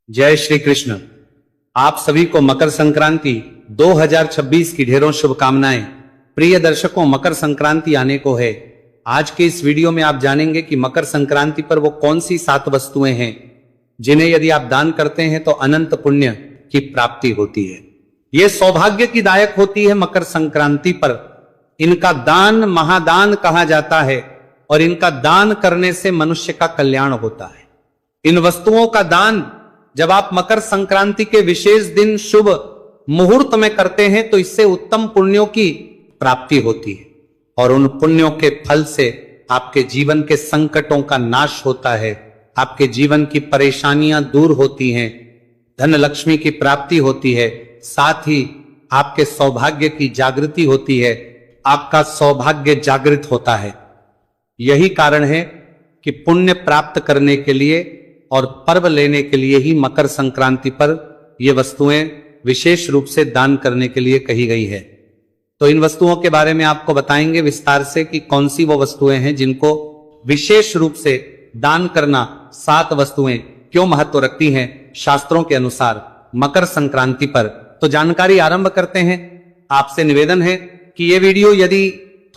जय श्री कृष्ण। आप सभी को मकर संक्रांति 2026 की ढेरों शुभकामनाएं। प्रिय दर्शकों, मकर संक्रांति आने को है। आज के इस वीडियो में आप जानेंगे कि मकर संक्रांति पर वो कौन सी 7 वस्तुएं हैं जिन्हें यदि आप दान करते हैं तो अनंत पुण्य की प्राप्ति होती है। ये सौभाग्य की दायक होती है। मकर संक्रांति पर इनका दान महादान कहा जाता है और इनका दान करने से मनुष्य का कल्याण होता है। इन वस्तुओं का दान जब आप मकर संक्रांति के विशेष दिन शुभ मुहूर्त में करते हैं तो इससे उत्तम पुण्यों की प्राप्ति होती है और उन पुण्यों के फल से आपके जीवन के संकटों का नाश होता है, आपके जीवन की परेशानियां दूर होती हैं, धन लक्ष्मी की प्राप्ति होती है, साथ ही आपके सौभाग्य की जागृति होती है, आपका सौभाग्य जागृत होता है। यही कारण है कि पुण्य प्राप्त करने के लिए और पर्व लेने के लिए ही मकर संक्रांति पर ये वस्तुएं विशेष रूप से दान करने के लिए कही गई है। तो इन वस्तुओं के बारे में आपको बताएंगे विस्तार से कि कौन सी वो वस्तुएं हैं जिनको विशेष रूप से दान करना। 7 वस्तुएं क्यों महत्व रखती हैं शास्त्रों के अनुसार मकर संक्रांति पर, तो जानकारी आरंभ करते हैं। आपसे निवेदन है कि ये वीडियो यदि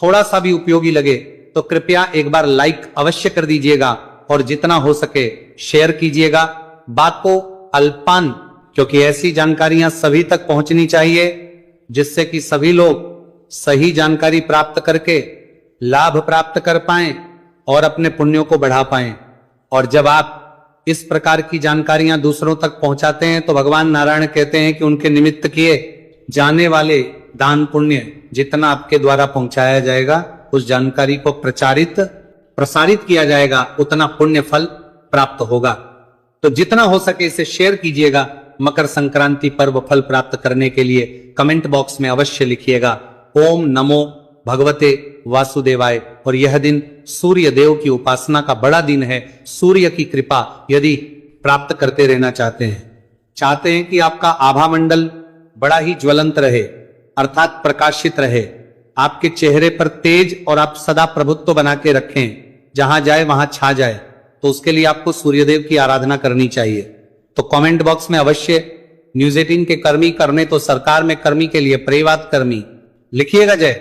थोड़ा सा भी उपयोगी लगे तो कृपया एक बार लाइक अवश्य कर दीजिएगा और जितना हो सके शेयर कीजिएगा। बात को अल्पान, क्योंकि ऐसी जानकारियां सभी तक पहुंचनी चाहिए जिससे कि सभी लोग सही जानकारी प्राप्त करके लाभ प्राप्त कर पाएं और अपने पुण्यों को बढ़ा पाएं। और जब आप इस प्रकार की जानकारियां दूसरों तक पहुंचाते हैं तो भगवान नारायण कहते हैं कि उनके निमित्त किए जाने वाले दान पुण्य जितना आपके द्वारा पहुंचाया जाएगा, उस जानकारी को प्रसारित किया जाएगा, उतना पुण्य फल प्राप्त होगा। तो जितना हो सके इसे शेयर कीजिएगा। मकर संक्रांति पर्व फल प्राप्त करने के लिए कमेंट बॉक्स में अवश्य लिखिएगा ओम नमो भगवते वासुदेवाय। और यह दिन सूर्य देव की उपासना का बड़ा दिन है। सूर्य की कृपा यदि प्राप्त करते रहना चाहते हैं कि आपका आभा मंडल बड़ा ही ज्वलंत रहे, अर्थात प्रकाशित रहे, आपके चेहरे पर तेज और आप सदा प्रभुत्व बना के रखें, जहां जाए वहां छा जाए, तो उसके लिए आपको सूर्यदेव की आराधना करनी चाहिए। तो कमेंट बॉक्स में अवश्य न्यूज 18 के कर्मी करने तो सरकार में कर्मी के लिए परिवाद कर्मी लिखिएगा। जय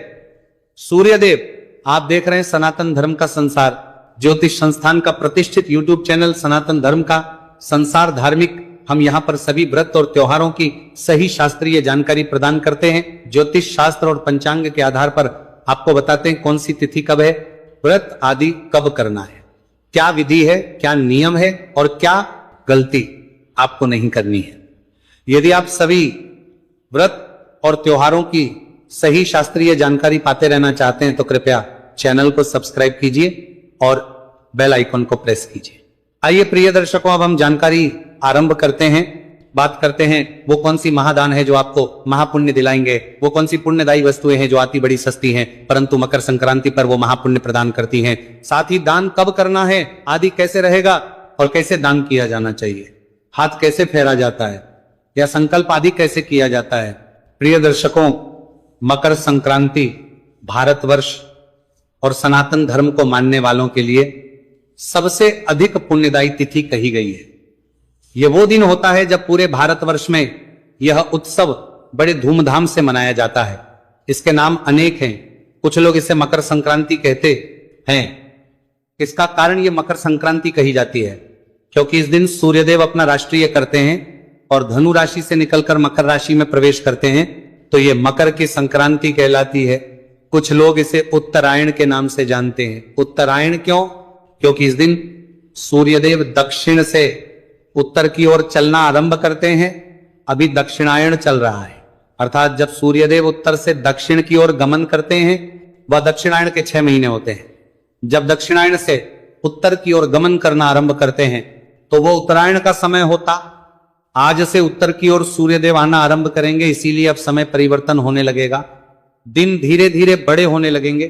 सूर्यदेव। आप देख रहे हैं सनातन धर्म का संसार ज्योतिष संस्थान का प्रतिष्ठित यूट्यूब चैनल सनातन धर्म का संसार धार्मिक। हम यहाँ पर सभी व्रत और त्योहारों की सही शास्त्रीय जानकारी प्रदान करते हैं। ज्योतिष शास्त्र और पंचांग के आधार पर आपको बताते हैं कौन सी तिथि कब है, व्रत आदि कब करना है, क्या विधि है, क्या नियम है और क्या गलती आपको नहीं करनी है। यदि आप सभी व्रत और त्योहारों की सही शास्त्रीय जानकारी पाते रहना चाहते हैं तो कृपया चैनल को सब्सक्राइब कीजिए और बेल आइकन को प्रेस कीजिए। आइए प्रिय दर्शकों, अब हम जानकारी आरंभ करते हैं। बात करते हैं वो कौन सी महादान है जो आपको महापुण्य दिलाएंगे, वो कौन सी पुण्यदायी वस्तुएं हैं जो आती बड़ी सस्ती हैं परंतु मकर संक्रांति पर वो महापुण्य प्रदान करती हैं। साथ ही दान कब करना है, आदि कैसे रहेगा और कैसे दान किया जाना चाहिए, हाथ कैसे फेरा जाता है या संकल्प आदि कैसे किया जाता है। प्रिय दर्शकों, मकर संक्रांति भारतवर्ष और सनातन धर्म को मानने वालों के लिए सबसे अधिक पुण्यदायी तिथि कही गई है। यह वो दिन होता है जब पूरे भारतवर्ष में यह उत्सव बड़े धूमधाम से मनाया जाता है। इसके नाम अनेक हैं। कुछ लोग इसे मकर संक्रांति कहते हैं। इसका कारण यह मकर संक्रांति कही जाती है क्योंकि इस दिन सूर्यदेव अपना राष्ट्रीय करते हैं और धनु राशि से निकलकर मकर राशि में प्रवेश करते हैं, तो यह मकर की संक्रांति कहलाती है। कुछ लोग इसे उत्तरायण के नाम से जानते हैं। उत्तरायण क्यों? क्योंकि इस दिन सूर्यदेव दक्षिण से उत्तर की ओर चलना आरंभ करते हैं। अभी दक्षिणायण चल रहा है, अर्थात जब सूर्यदेव उत्तर से दक्षिण की ओर गमन करते हैं वह दक्षिणायण के 6 महीने होते हैं। जब दक्षिणायण से उत्तर की ओर गमन करना आरंभ करते हैं तो वो उत्तरायण का समय होता। आज से उत्तर की ओर सूर्यदेव आना आरंभ करेंगे, इसीलिए अब समय परिवर्तन होने लगेगा। दिन धीरे धीरे बड़े होने लगेंगे,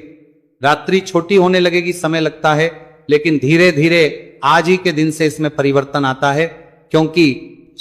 रात्रि छोटी होने लगेगी, समय लगता है, लेकिन धीरे धीरे आज ही के दिन से इसमें परिवर्तन आता है क्योंकि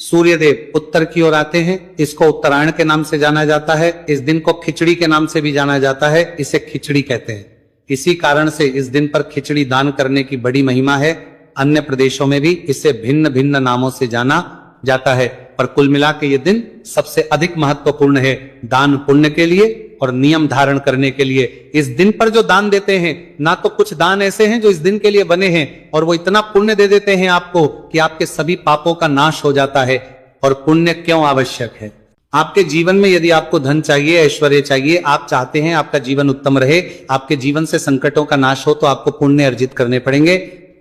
सूर्यदेव उत्तर की ओर आते हैं। इसको उत्तरायण के नाम से जाना जाता है। इस दिन को खिचड़ी के नाम से भी जाना जाता है, इसे खिचड़ी कहते हैं। इसी कारण से इस दिन पर खिचड़ी दान करने की बड़ी महिमा है। अन्य प्रदेशों में भी इसे भिन्न भिन्न नामों से जाना जाता है। पर कुल मिला के ये दिन सबसे अधिक महत्वपूर्ण है दान पुण्य के लिए और नियम धारण करने के लिए। इस दिन पर जो दान देते हैं, ना तो कुछ दान ऐसे हैं जो इस दिन के लिए बने हैं और वो इतना पुण्य दे देते हैं आपको कि आपके सभी पापों का नाश हो जाता है। और पुण्य क्यों आवश्यक है? आपके जीवन में यदि आपको धन चाहिए, ऐश्वर्य चाहिए, आप चाहते हैं आपका जीवन उत्तम रहे, आपके जीवन से संकटों का नाश हो, तो आपको पुण्य अर्जित करने पड़ेंगे।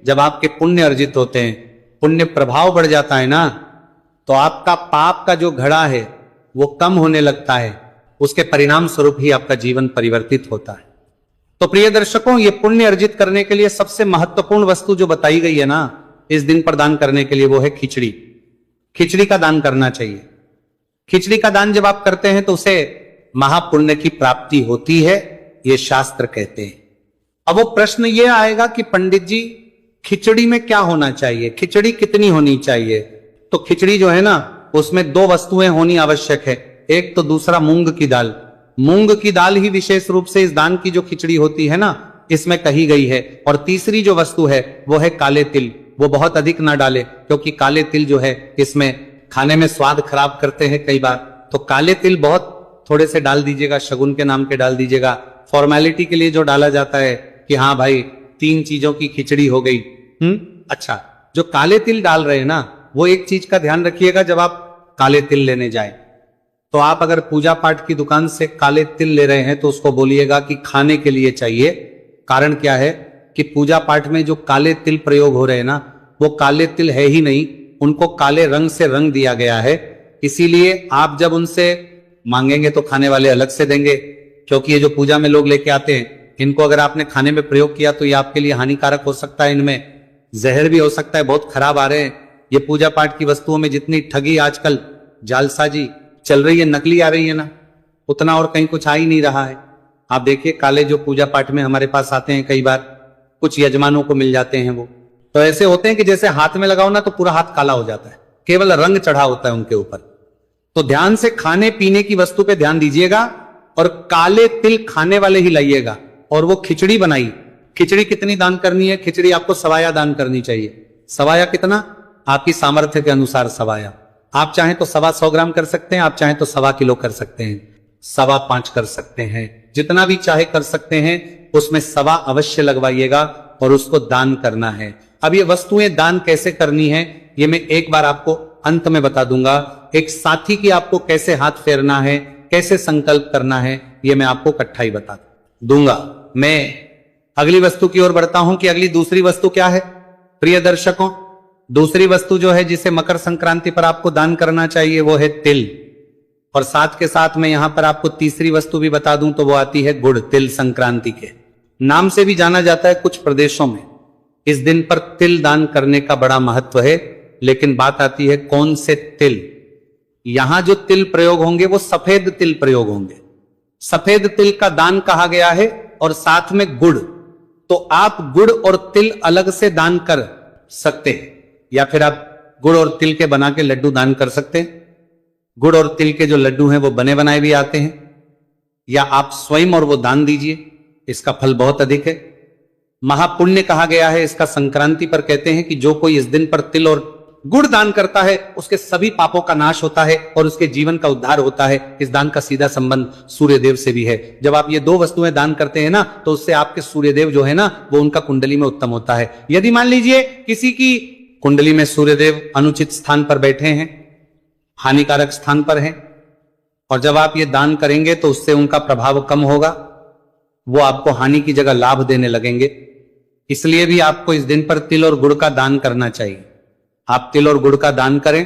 जब आपके पुण्य अर्जित होते हैं, पुण्य प्रभाव बढ़ जाता है ना, तो आपका पाप का जो घड़ा है वो कम होने लगता है। उसके परिणाम स्वरूप ही आपका जीवन परिवर्तित होता है। तो प्रिय दर्शकों, ये पुण्य अर्जित करने के लिए सबसे महत्वपूर्ण वस्तु जो बताई गई है ना इस दिन पर दान करने के लिए, वो है खिचड़ी। खिचड़ी का दान करना चाहिए। खिचड़ी का दान जब आप करते हैं तो उसे महापुण्य की प्राप्ति होती है, ये शास्त्र कहते हैं। अब वो प्रश्न ये आएगा कि पंडित जी, खिचड़ी में क्या होना चाहिए, खिचड़ी कितनी होनी चाहिए? तो खिचड़ी जो है ना, उसमें दो वस्तुएं होनी आवश्यक है। एक तो दूसरा मूंग की दाल। मूंग की दाल ही विशेष रूप से इस दान की जो खिचड़ी होती है ना, इसमें कही गई है। और तीसरी जो वस्तु है वो है काले तिल। वो बहुत अधिक ना डाले, क्योंकि काले तिल जो है इसमें खाने में स्वाद खराब करते हैं कई बार। तो काले तिल बहुत थोड़े से डाल दीजिएगा, शगुन के नाम के डाल दीजिएगा, फॉर्मेलिटी के लिए जो डाला जाता है कि हाँ भाई 3 चीजों की खिचड़ी हो गई। अच्छा, जो काले तिल डाल रहे हैं ना, वो एक चीज का ध्यान रखिएगा, जब आप काले तिल लेने जाए तो आप अगर पूजा पाठ की दुकान से काले तिल ले रहे हैं तो उसको बोलिएगा कि खाने के लिए चाहिए। कारण क्या है कि पूजा पाठ में जो काले तिल प्रयोग हो रहे हैं ना, वो काले तिल है ही नहीं, उनको काले रंग से रंग दिया गया है। इसीलिए आप जब उनसे मांगेंगे तो खाने वाले अलग से देंगे, क्योंकि ये जो पूजा में लोग लेके आते हैं, इनको अगर आपने खाने में प्रयोग किया तो ये आपके लिए हानिकारक हो सकता है, इनमें जहर भी हो सकता है, बहुत खराब आ रहे हैं। ये पूजा पाठ की वस्तुओं में जितनी ठगी आजकल जालसाजी चल रही है, नकली आ रही है ना, उतना और कहीं कुछ आ ही नहीं रहा है। आप देखिए, काले जो पूजा पाठ में हमारे पास आते हैं, कई बार कुछ यजमानों को मिल जाते हैं, वो तो ऐसे होते हैं कि जैसे हाथ में लगाओ ना तो पूरा हाथ काला हो जाता है, केवल रंग चढ़ा होता है उनके ऊपर। तो ध्यान से खाने पीने की वस्तु पे ध्यान दीजिएगा और काले तिल खाने वाले ही लाइएगा। और वो खिचड़ी बनाई, खिचड़ी कितनी दान करनी है? खिचड़ी आपको सवाया दान करनी चाहिए। सवाया कितना? आपकी सामर्थ्य के अनुसार सवाया। आप चाहें तो 125 ग्राम कर सकते हैं, आप चाहें तो 1.25 किलो कर सकते हैं, 5.25 कर सकते हैं, जितना भी चाहे कर सकते हैं। उसमें 1.25 अवश्य लगवाइएगा और उसको दान करना है। अब ये वस्तुएं दान कैसे करनी है, ये मैं एक बार आपको अंत में बता दूंगा। एक साथी की आपको कैसे हाथ फेरना है, कैसे संकल्प करना है, ये मैं आपको इकट्ठा ही बता दूंगा। मैं अगली वस्तु की ओर बढ़ता हूं कि अगली दूसरी वस्तु क्या है प्रिय दर्शकों। दूसरी वस्तु जो है जिसे मकर संक्रांति पर आपको दान करना चाहिए, वो है तिल। और साथ के साथ मैं यहां पर आपको तीसरी वस्तु भी बता दूं तो वो आती है गुड़। तिल संक्रांति के नाम से भी जाना जाता है कुछ प्रदेशों में। इस दिन पर तिल दान करने का बड़ा महत्व है, लेकिन बात आती है कौन से तिल। यहां जो तिल प्रयोग होंगे वो सफेद तिल प्रयोग होंगे। सफेद तिल का दान कहा गया है और साथ में गुड़। तो आप गुड़ और तिल अलग से दान कर सकते हैं, या फिर आप गुड़ और तिल के बना के लड्डू दान कर सकते हैं। गुड़ और तिल के जो लड्डू हैं वो बने बनाए भी आते हैं, या आप स्वयं और वो दान दीजिए, इसका फल बहुत अधिक है। महापुण्य कहा गया है इसका। संक्रांति पर कहते हैं कि जो कोई इस दिन पर तिल और गुड़ दान करता है उसके सभी पापों का नाश होता है और उसके जीवन का उद्धार होता है। इस दान का सीधा संबंध सूर्यदेव से भी है। जब आप ये 2 वस्तुएं दान करते हैं ना, तो उससे आपके सूर्यदेव जो है ना, वो उनका कुंडली में उत्तम होता है। यदि मान लीजिए किसी की कुंडली में सूर्यदेव अनुचित स्थान पर बैठे हैं, हानिकारक स्थान पर हैं, और जब आप ये दान करेंगे तो उससे उनका प्रभाव कम होगा, वो आपको हानि की जगह लाभ देने लगेंगे। इसलिए भी आपको इस दिन पर तिल और गुड़ का दान करना चाहिए। आप तिल और गुड़ का दान करें,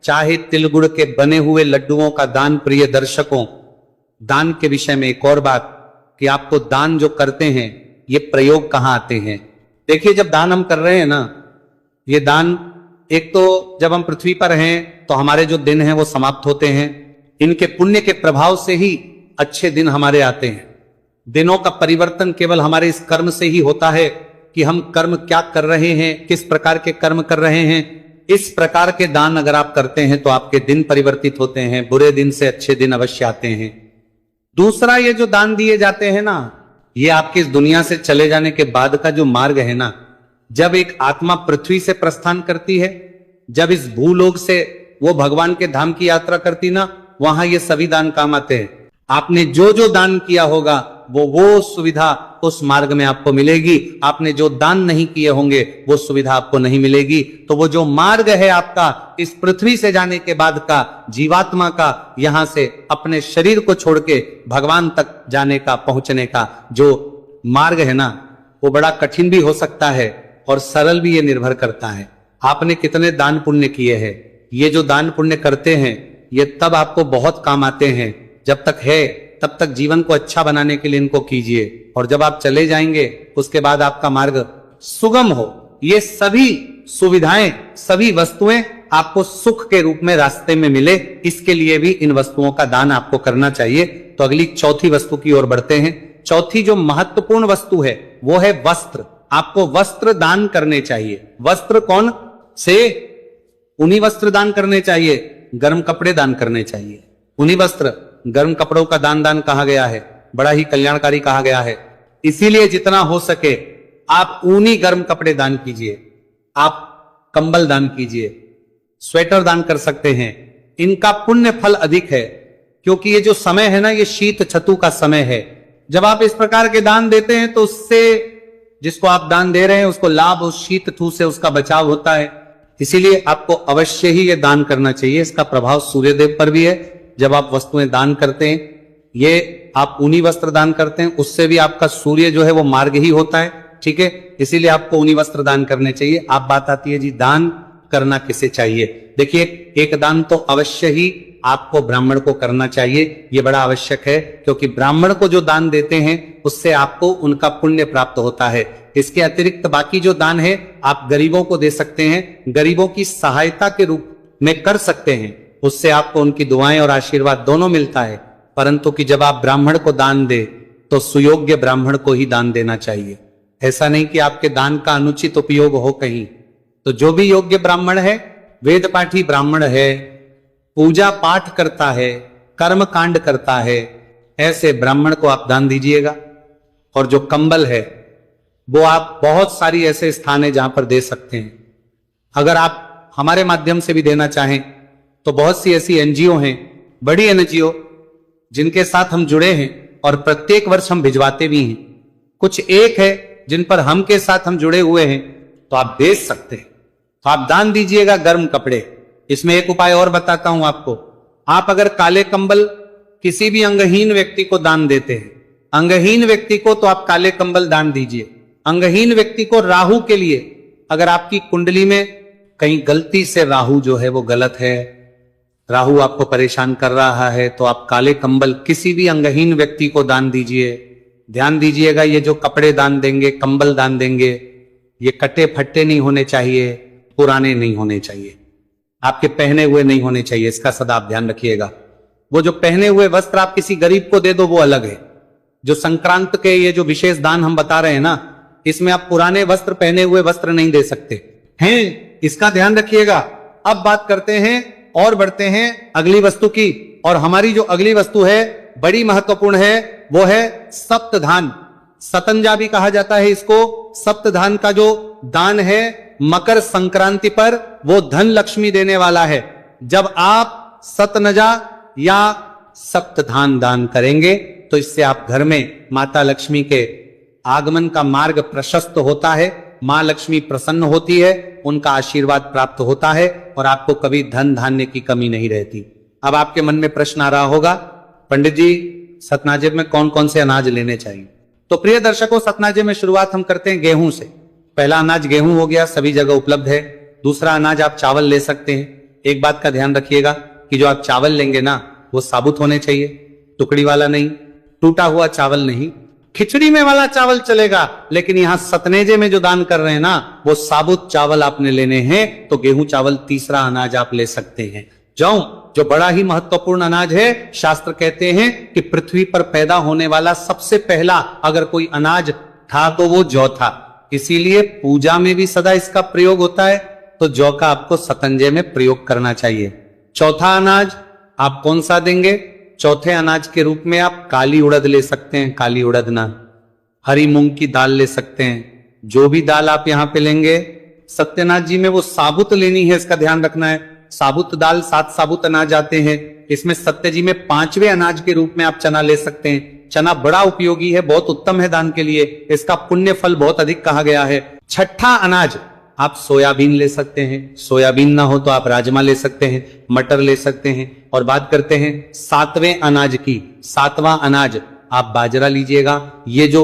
चाहे तिल गुड़ के बने हुए लड्डुओं का दान। प्रिय दर्शकों, दान के विषय में एक और बात कि आपको दान जो करते हैं ये प्रयोग कहां आते हैं। देखिए, जब दान हम कर रहे हैं ना, ये दान एक तो जब हम पृथ्वी पर हैं तो हमारे जो दिन हैं वो समाप्त होते हैं। इनके पुण्य के प्रभाव से ही अच्छे दिन हमारे आते हैं। दिनों का परिवर्तन केवल हमारे इस कर्म से ही होता है कि हम कर्म क्या कर रहे हैं, किस प्रकार के कर्म कर रहे हैं। इस प्रकार के दान अगर आप करते हैं तो आपके दिन परिवर्तित होते हैं, बुरे दिन से अच्छे दिन अवश्य आते हैं। दूसरा, ये जो दान दिए जाते हैं ना, ये आपके इस दुनिया से चले जाने के बाद का जो मार्ग है ना, जब एक आत्मा पृथ्वी से प्रस्थान करती है, जब इस भूलोक से वो भगवान के धाम की यात्रा करती ना, वहां ये सभी दान काम आते हैं। आपने जो जो दान किया होगा वो सुविधा उस मार्ग में आपको मिलेगी। आपने जो दान नहीं किए होंगे वो सुविधा आपको नहीं मिलेगी। तो वो जो मार्ग है आपका इस पृथ्वी से जाने के बाद का, जीवात्मा का, यहां से अपने शरीर को छोड़ के भगवान तक जाने का, पहुंचने का जो मार्ग है ना, वो बड़ा कठिन भी हो सकता है और सरल भी। ये निर्भर करता है आपने कितने दान पुण्य किए हैं। ये जो दान पुण्य करते हैं ये तब आपको बहुत काम आते हैं। जब तक है तब तक जीवन को अच्छा बनाने के लिए इनको कीजिए, और जब आप चले जाएंगे उसके बाद आपका मार्ग सुगम हो। ये सभी सुविधाएं, सभी वस्तुएं आपको सुख के रूप में रास्ते में मिले, इसके लिए भी इन वस्तुओं का दान आपको करना चाहिए। तो अगली चौथी वस्तु की ओर बढ़ते हैं। चौथी जो महत्वपूर्ण वस्तु है वो है वस्त्र। आपको वस्त्र दान करने चाहिए। वस्त्र कौन से? ऊनी वस्त्र दान करने चाहिए, गर्म कपड़े दान करने चाहिए। ऊनी वस्त्र, गर्म कपड़ों का दान कहा गया है, बड़ा ही कल्याणकारी कहा गया है। इसीलिए जितना हो सके आप ऊनी गर्म कपड़े दान कीजिए, आप कंबल दान कीजिए, स्वेटर दान कर सकते हैं। इनका पुण्य फल अधिक है, क्योंकि ये जो समय है ना, ये शीत छतु का समय है। जब आप इस प्रकार के दान देते हैं तो उससे जिसको आप दान दे रहे हैं उसको लाभ, उस शीत ठू से उसका बचाव होता है। इसीलिए आपको अवश्य ही ये दान करना चाहिए। इसका प्रभाव सूर्यदेव पर भी है। जब आप वस्तुएं दान करते हैं, ये आप ऊनी वस्त्र दान करते हैं, उससे भी आपका सूर्य जो है वो मार्ग ही होता है। ठीक है, इसीलिए आपको ऊनी वस्त्र दान करने चाहिए। आप बात आती है जी दान करना किसे चाहिए। देखिए, एक दान तो अवश्य ही आपको ब्राह्मण को करना चाहिए। ये बड़ा आवश्यक है, क्योंकि ब्राह्मण को जो दान देते हैं उससे आपको उनका पुण्य प्राप्त होता है। इसके अतिरिक्त बाकी जो दान है आप गरीबों को दे सकते हैं, गरीबों की सहायता के रूप में कर सकते हैं। उससे आपको उनकी दुआएं और आशीर्वाद दोनों मिलता है। परंतु कि जब आप ब्राह्मण को दान दे तो सुयोग्य ब्राह्मण को ही दान देना चाहिए। ऐसा नहीं कि आपके दान का अनुचित उपयोग हो कहीं। तो जो भी योग्य ब्राह्मण है, वेद पाठी ब्राह्मण है, पूजा पाठ करता है, कर्म कांड करता है, ऐसे ब्राह्मण को आप दान दीजिएगा। और जो कंबल है वो आप बहुत सारी ऐसे स्थान है जहां पर दे सकते हैं। अगर आप हमारे माध्यम से भी देना चाहें तो बहुत सी ऐसी एनजीओ हैं, बड़ी एनजीओ, जिनके साथ हम जुड़े हैं और प्रत्येक वर्ष हम भिजवाते भी हैं। कुछ एक है जिन पर हम के साथ हम जुड़े हुए हैं, तो आप भेज सकते हैं। तो आप दान दीजिएगा गर्म कपड़े। इसमें एक उपाय और बताता हूं आपको। आप अगर काले कंबल किसी भी अंगहीन व्यक्ति को दान देते हैं, अंगहीन व्यक्ति को, तो आप काले कंबल दान दीजिए। अंगहीन व्यक्ति को राहु के लिए, अगर आपकी कुंडली में कहीं गलती से राहु जो है वो गलत है, राहु आपको परेशान कर रहा है, तो आप काले कंबल किसी भी अंगहीन व्यक्ति को दान दीजिए। ध्यान दीजिएगा, ये जो कपड़े दान देंगे, कंबल दान देंगे, ये कटे फट्टे नहीं होने चाहिए, पुराने नहीं होने चाहिए, आपके पहने हुए नहीं होने चाहिए। इसका सदा आप ध्यान रखिएगा। वो जो पहने हुए वस्त्र आप किसी गरीब को दे दो वो अलग है। जो संक्रांत के ये जो विशेष दान हम बता रहे हैं ना, इसमें आप पुराने वस्त्र, पहने हुए वस्त्र नहीं दे सकते हैं। इसका ध्यान रखिएगा। अब बात करते हैं और बढ़ते हैं अगली वस्तु की। और हमारी जो अगली वस्तु है बड़ी महत्वपूर्ण है, वो है सप्तधान। सतंजा भी कहा जाता है इसको। सप्तधान का जो दान है मकर संक्रांति पर, वो धन लक्ष्मी देने वाला है। जब आप सतनजा या सप्तधान दान करेंगे तो इससे आप घर में माता लक्ष्मी के आगमन का मार्ग प्रशस्त होता है, मां लक्ष्मी प्रसन्न होती है, उनका आशीर्वाद प्राप्त होता है और आपको कभी धन धान्य की कमी नहीं रहती। अब आपके मन में प्रश्न आ रहा होगा, पंडित जी सतनाजे में कौन कौन से अनाज लेने चाहिए? तो प्रिय दर्शकों, सतनाजे में शुरुआत हम करते हैं गेहूं से। पहला अनाज गेहूं हो गया, सभी जगह उपलब्ध है। दूसरा अनाज आप चावल ले सकते हैं। एक बात का ध्यान रखिएगा कि जो आप चावल लेंगे ना, वो साबुत होने चाहिए, टुकड़ी वाला नहीं, टूटा हुआ चावल नहीं। खिचड़ी में वाला चावल चलेगा, लेकिन यहां सतनेजे में जो दान कर रहे हैं ना, वो साबुत चावल आपने लेने हैं। तो गेहूं चावल तीसरा अनाज आप ले सकते हैं। जौ जो बड़ा ही महत्वपूर्ण अनाज है, शास्त्र कहते हैं कि पृथ्वी पर पैदा होने वाला सबसे पहला अगर कोई अनाज था तो वो जौ था। इसीलिए पूजा में भी सदा इसका प्रयोग होता है। तो जौ का आपको सतंजे में प्रयोग करना चाहिए। चौथा अनाज आप कौन सा देंगे? चौथे अनाज के रूप में आप काली उड़द ले सकते हैं। काली उड़द ना, हरी मूंग की दाल ले सकते हैं। जो भी दाल आप यहां पे लेंगे, सत्यनाथ जी में वो साबुत लेनी है, इसका ध्यान रखना है। साबुत दाल 7 साबुत अनाज आते हैं। इसमें सत्यजी में 5वें अनाज के रूप में आप चना ले सकते हैं। चना बड़ा उपयोगी है, बहुत उत्तम है दान के लिए, इसका पुण्य फल बहुत अधिक कहा गया है। छठा अनाज आप सोयाबीन ले सकते हैं, सोयाबीन ना हो तो आप राजमा ले सकते हैं, मटर ले सकते हैं। और बात करते हैं 7वें अनाज की। 7वां अनाज आप बाजरा लीजिएगा। ये जो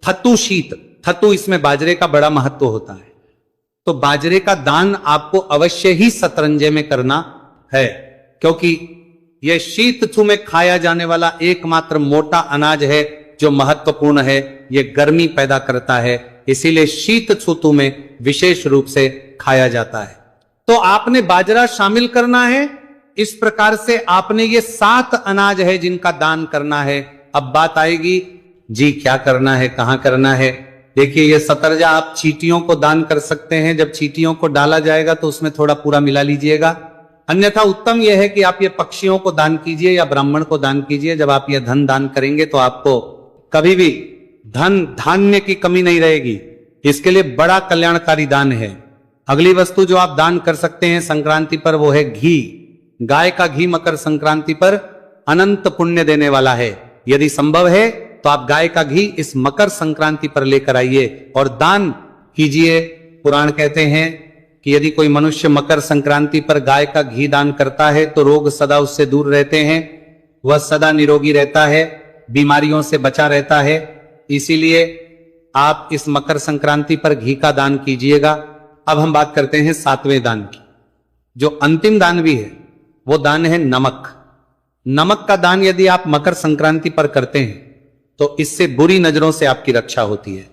थतु शीत, थतु इसमें बाजरे का बड़ा महत्व होता है, तो बाजरे का दान आपको अवश्य ही शतरंजे में करना है, क्योंकि यह शीत ऋतु में खाया जाने वाला एकमात्र मोटा अनाज है जो महत्वपूर्ण है। यह गर्मी पैदा करता है, इसीलिए शीत ऋतु में विशेष रूप से खाया जाता है। तो आपने बाजरा शामिल करना है। इस प्रकार से आपने ये 7 अनाज है जिनका दान करना है। अब बात आएगी जी क्या करना है, कहां करना है। देखिए ये सतरजा आप चींटियों को दान कर सकते हैं। जब चींटियों को डाला जाएगा तो उसमें थोड़ा पूरा मिला लीजिएगा। अन्यथा उत्तम यह है कि आप ये पक्षियों को दान कीजिए या ब्राह्मण को दान कीजिए। जब आप ये धन दान करेंगे तो आपको कभी भी धन धान्य की कमी नहीं रहेगी। इसके लिए बड़ा कल्याणकारी दान है। अगली वस्तु जो आप दान कर सकते हैं संक्रांति पर वो है घी। गाय का घी मकर संक्रांति पर अनंत पुण्य देने वाला है। यदि संभव है तो आप गाय का घी इस मकर संक्रांति पर लेकर आइए और दान कीजिए। पुराण कहते हैं कि यदि कोई मनुष्य मकर संक्रांति पर गाय का घी दान करता है तो रोग सदा उससे दूर रहते हैं, वह सदा निरोगी रहता है, बीमारियों से बचा रहता है। इसीलिए आप इस मकर संक्रांति पर घी का दान कीजिएगा। अब हम बात करते हैं 7वें दान की। जो अंतिम दान भी है वो दान है नमक। नमक का दान यदि आप मकर संक्रांति पर करते हैं तो इससे बुरी नजरों से आपकी रक्षा होती है।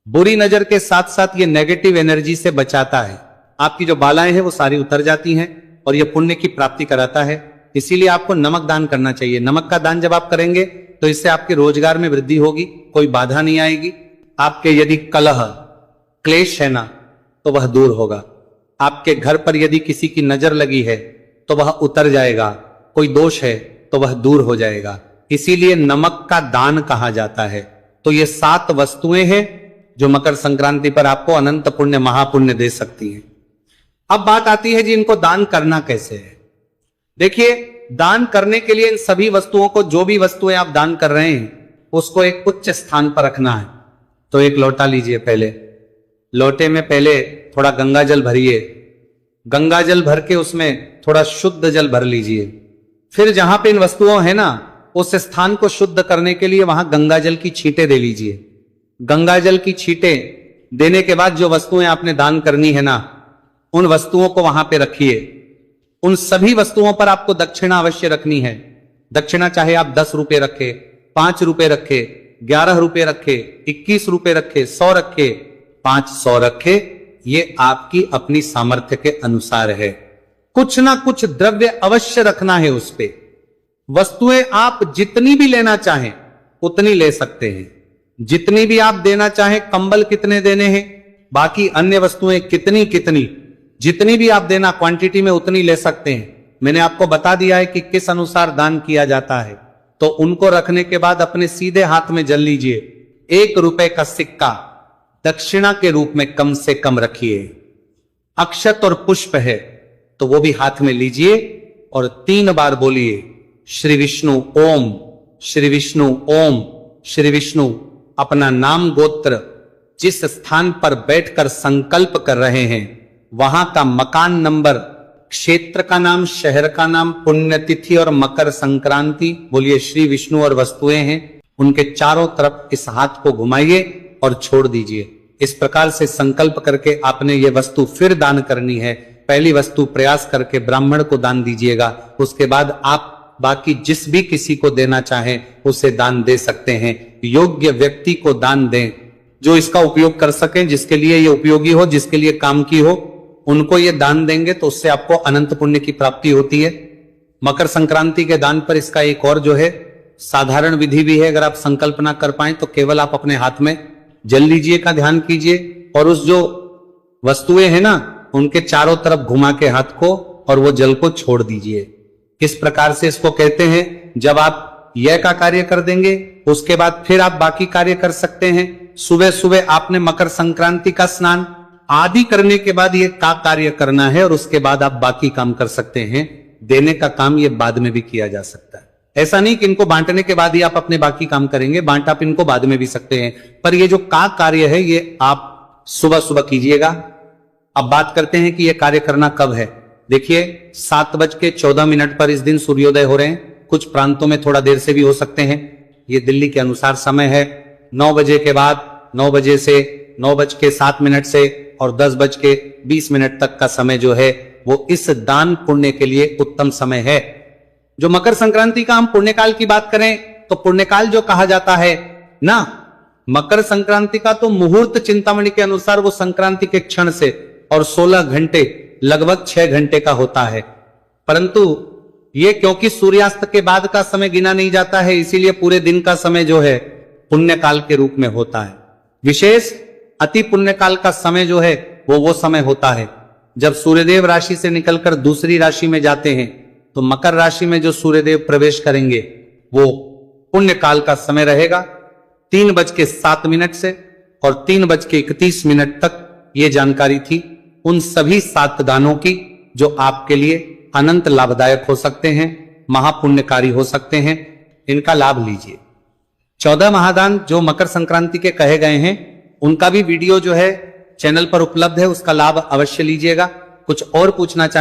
बुरी नजर के साथ साथ ये नेगेटिव एनर्जी से बचाता है। आपकी जो बालाएं हैं वो सारी उतर जाती हैं और ये पुण्य की प्राप्ति कराता है। इसीलिए आपको नमक दान करना चाहिए। नमक का दान जब आप करेंगे तो इससे आपके रोजगार में वृद्धि होगी, कोई बाधा नहीं आएगी। आपके यदि कलह क्लेश है ना तो वह दूर होगा। आपके घर पर यदि किसी की नजर लगी है तो वह उतर जाएगा, कोई दोष है तो वह दूर हो जाएगा। इसीलिए नमक का दान कहा जाता है। तो ये 7 वस्तुएं हैं जो मकर संक्रांति पर आपको अनंत पुण्य महापुण्य दे सकती हैं। अब बात आती है जी इनको दान करना कैसे है। देखिए दान करने के लिए इन सभी वस्तुओं को, जो भी वस्तुएं आप दान कर रहे हैं उसको एक उच्च स्थान पर रखना है। तो एक लोटा लीजिए। पहले लोटे में पहले थोड़ा गंगा जल भरिए। गंगा जल भर के उसमें थोड़ा शुद्ध जल भर लीजिए। फिर जहां पे इन वस्तुओं है ना उस स्थान को शुद्ध करने के लिए वहां गंगा जल की छींटे दे लीजिए। गंगा जल की छींटे देने के बाद जो वस्तुएं आपने दान करनी है ना उन वस्तुओं को वहां पे रखिए। उन सभी वस्तुओं पर आपको दक्षिणा अवश्य रखनी है। दक्षिणा चाहे आप 10 रुपए रखे, 5 रुपए रखे, 11 रुपए रखे, 21 रुपए रखे, 100 रखे, 500 रखे, ये आपकी अपनी सामर्थ्य के अनुसार है। कुछ ना कुछ द्रव्य अवश्य रखना है उस पे। वस्तुएं आप जितनी भी लेना चाहें उतनी ले सकते हैं। जितनी भी आप देना चाहें, कंबल कितने देने हैं, बाकी अन्य वस्तुएं कितनी कितनी, जितनी भी आप देना क्वांटिटी में उतनी ले सकते हैं। मैंने आपको बता दिया है कि किस अनुसार दान किया जाता है। तो उनको रखने के बाद अपने सीधे हाथ में जल लीजिए। 1 रुपए का सिक्का दक्षिणा के रूप में कम से कम रखिए। अक्षत और पुष्प है तो वो भी हाथ में लीजिए और 3 बार बोलिए श्री विष्णु ओम, श्री विष्णु ओम, श्री विष्णु। अपना नाम गोत्र जिस स्थान पर बैठकर संकल्प कर रहे हैं वहां का मकान नंबर, क्षेत्र का नाम, शहर का नाम, पुण्यतिथि और मकर संक्रांति बोलिए। श्री विष्णु और वस्तुएं हैं उनके चारों तरफ इस हाथ को घुमाइए और छोड़ दीजिए। इस प्रकार से संकल्प करके आपने ये वस्तु फिर दान करनी है। पहली वस्तु प्रयास करके ब्राह्मण को दान दीजिएगा। उसके बाद आप बाकी जिस भी किसी को देना चाहें उसे दान दे सकते हैं। योग्य व्यक्ति को दान दें जो इसका उपयोग कर सकें, जिसके लिए ये उपयोगी हो, जिसके लिए काम की हो, उनको ये दान देंगे तो उससे आपको अनंत पुण्य की प्राप्ति होती है। मकर संक्रांति के दान पर इसका एक और जो है साधारण विधि भी है। अगर आप संकल्प ना कर पाए तो केवल आप अपने हाथ में जल लीजिए का ध्यान कीजिए और उस जो वस्तुएं हैं ना उनके चारों तरफ घुमा के हाथ को और वो जल को छोड़ दीजिए। किस प्रकार से इसको कहते हैं, जब आप यह का कार्य कर देंगे उसके बाद फिर आप बाकी कार्य कर सकते हैं। सुबह सुबह आपने मकर संक्रांति का स्नान आदि करने के बाद ये का कार्य करना है और उसके बाद आप बाकी काम कर सकते हैं। देने का काम ये बाद में भी किया जा सकता है। ऐसा नहीं कि इनको बांटने के बाद ही आप अपने बाकी काम करेंगे, बांट आप इनको बाद में भी सकते हैं, पर ये जो का कार्य है ये आप सुबह सुबह कीजिएगा। अब बात करते हैं कि ये कार्य करना कब है। देखिए 7:14 पर इस दिन सूर्योदय हो रहे हैं। कुछ प्रांतों में थोड़ा देर से भी हो सकते हैं, ये दिल्ली के अनुसार समय है। 9 बजे के बाद 9 बजे से 9:07 से और 10:20 तक का समय जो है वो इस दान पुण्य के लिए उत्तम समय है। जो मकर संक्रांति का हम पुण्यकाल की बात करें तो पुण्यकाल जो कहा जाता है ना, मकर संक्रांति का तो मुहूर्त चिंतामणि के अनुसार वो संक्रांति के क्षण से और 16 घंटे लगभग 6 घंटे का होता है। परंतु ये क्योंकि सूर्यास्त के बाद का समय गिना नहीं जाता है, इसीलिए पूरे दिन का समय जो है पुण्यकाल के रूप में होता है। विशेष अति पुण्यकाल का समय जो है वो समय होता है जब सूर्यदेव राशि से निकलकर दूसरी राशि में जाते हैं। तो मकर राशि में जो सूर्यदेव प्रवेश करेंगे वो पुण्यकाल का समय रहेगा 3:07 से और 3:31 तक। ये जानकारी थी उन सभी 7 दानों की जो आपके लिए अनंत लाभदायक हो सकते हैं, महापुण्यकारी हो सकते हैं। इनका लाभ लीजिए। 14 महादान जो मकर संक्रांति के कहे गए हैं उनका भी वीडियो जो है चैनल पर उपलब्ध है, उसका लाभ अवश्य लीजिएगा। कुछ और पूछना चाहें